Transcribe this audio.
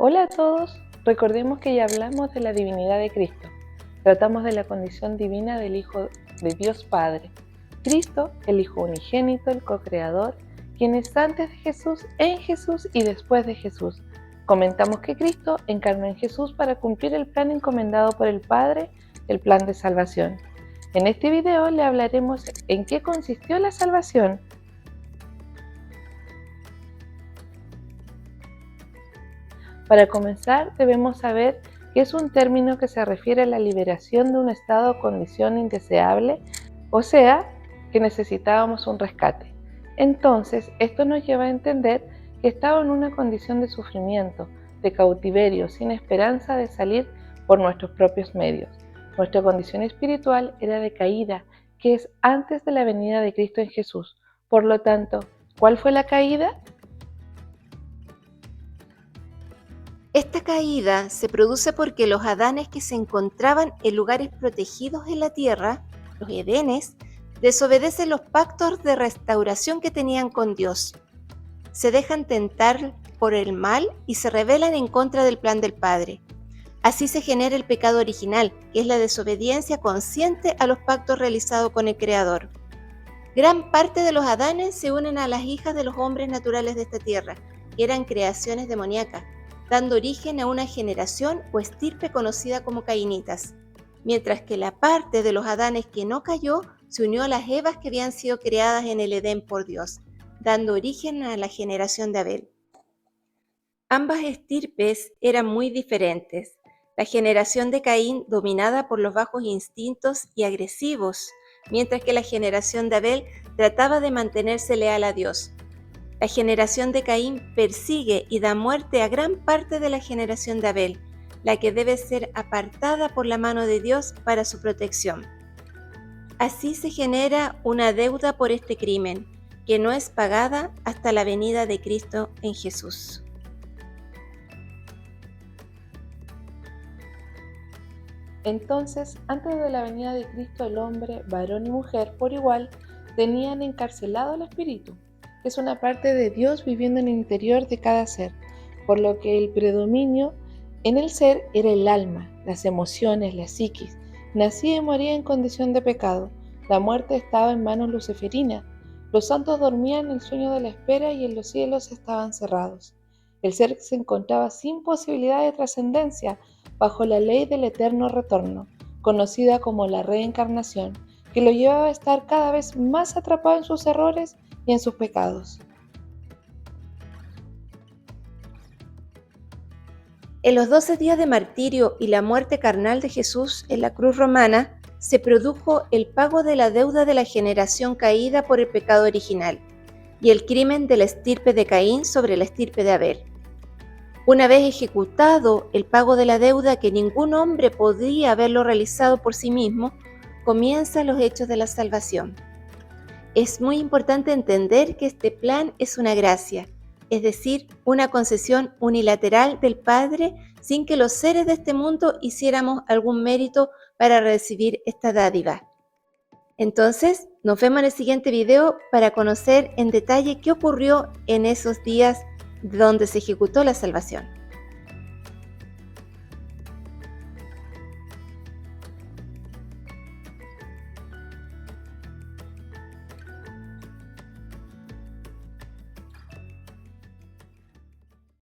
Hola a todos, recordemos que ya hablamos de la divinidad de Cristo. Tratamos de la condición divina del Hijo de Dios Padre. Cristo, el Hijo unigénito, el co-creador, quien está antes de Jesús, en Jesús y después de Jesús. Comentamos que Cristo encarnó en Jesús para cumplir el plan encomendado por el Padre, el plan de salvación. En este video le hablaremos en qué consistió la salvación. Para comenzar, debemos saber que es un término que se refiere a la liberación de un estado o condición indeseable, o sea, que necesitábamos un rescate. Entonces, esto nos lleva a entender que estaba en una condición de sufrimiento, de cautiverio, sin esperanza de salir por nuestros propios medios. Nuestra condición espiritual era de caída, que es antes de la venida de Cristo en Jesús. Por lo tanto, ¿cuál fue la caída? Esta caída se produce porque los Adanes que se encontraban en lugares protegidos en la tierra, los Edenes, desobedecen los pactos de restauración que tenían con Dios. Se dejan tentar por el mal y se rebelan en contra del plan del Padre. Así se genera el pecado original, que es la desobediencia consciente a los pactos realizados con el Creador. Gran parte de los Adanes se unen a las hijas de los hombres naturales de esta tierra, que eran creaciones demoníacas, dando origen a una generación o estirpe conocida como cainitas, mientras que la parte de los Adanes que no cayó se unió a las Evas que habían sido creadas en el Edén por Dios, dando origen a la generación de Abel. Ambas estirpes eran muy diferentes. La generación de Caín dominada por los bajos instintos y agresivos, mientras que la generación de Abel trataba de mantenerse leal a Dios. La generación de Caín persigue y da muerte a gran parte de la generación de Abel, la que debe ser apartada por la mano de Dios para su protección. Así se genera una deuda por este crimen, que no es pagada hasta la venida de Cristo en Jesús. Entonces, antes de la venida de Cristo, el hombre, varón y mujer, por igual, tenían encarcelado el espíritu, que es una parte de Dios viviendo en el interior de cada ser, por lo que el predominio en el ser era el alma, las emociones, la psiquis. Nacía y moría en condición de pecado. La muerte estaba en manos luciferinas. Los santos dormían el sueño de la espera y en los cielos estaban cerrados. El ser se encontraba sin posibilidad de trascendencia, bajo la ley del eterno retorno, conocida como la reencarnación, que lo llevaba a estar cada vez más atrapado en sus errores y en sus pecados. En los 12 días de martirio y la muerte carnal de Jesús en la cruz romana, se produjo el pago de la deuda de la generación caída por el pecado original y el crimen de la estirpe de Caín sobre la estirpe de Abel. Una vez ejecutado el pago de la deuda que ningún hombre podía haberlo realizado por sí mismo, comienzan los hechos de la salvación. Es muy importante entender que este plan es una gracia, es decir, una concesión unilateral del Padre sin que los seres de este mundo hiciéramos algún mérito para recibir esta dádiva. Entonces, nos vemos en el siguiente video para conocer en detalle qué ocurrió en esos días donde se ejecutó la salvación.